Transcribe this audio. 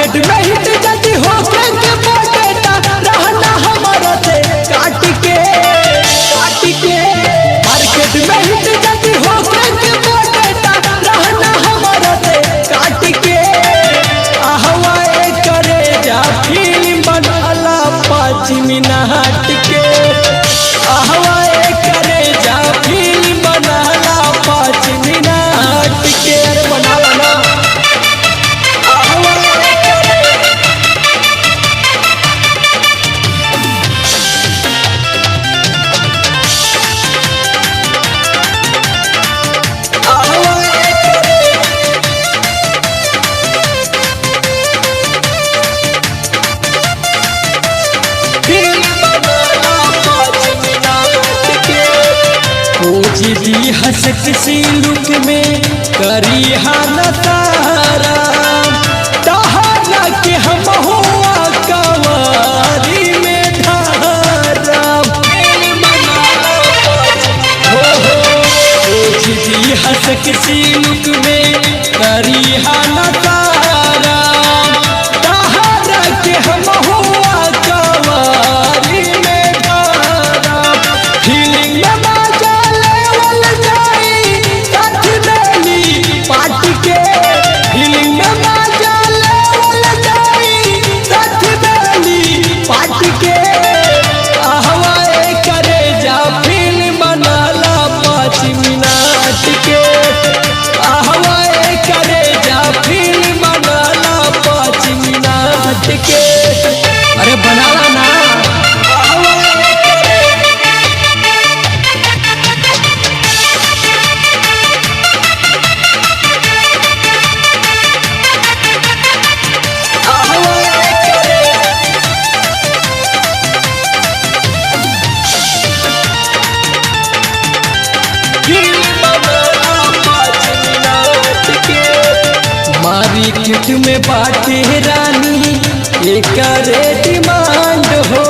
market में hit जाती हो के पोटेटा रहना हमारा से काट के मार्केट में हिट जाती हो के पोटेटा रहना हमारा से काट के आहवाए करे जा फिल्म बनाला 5 मिनट के आहवाए करे जा फिल्म बनाला 5 मिनट के बनाला ना जी हंसक सी लुक में करी हाना तारा तहारा के हम हुआ कवारी में धारा जी हंसक सी लुक में करी हाना तारा तहारा के हम हुआ कवारी में धारा फीलिंग में अरे बनाला ना मार्केट में बाटे रानी एक डिमांड हो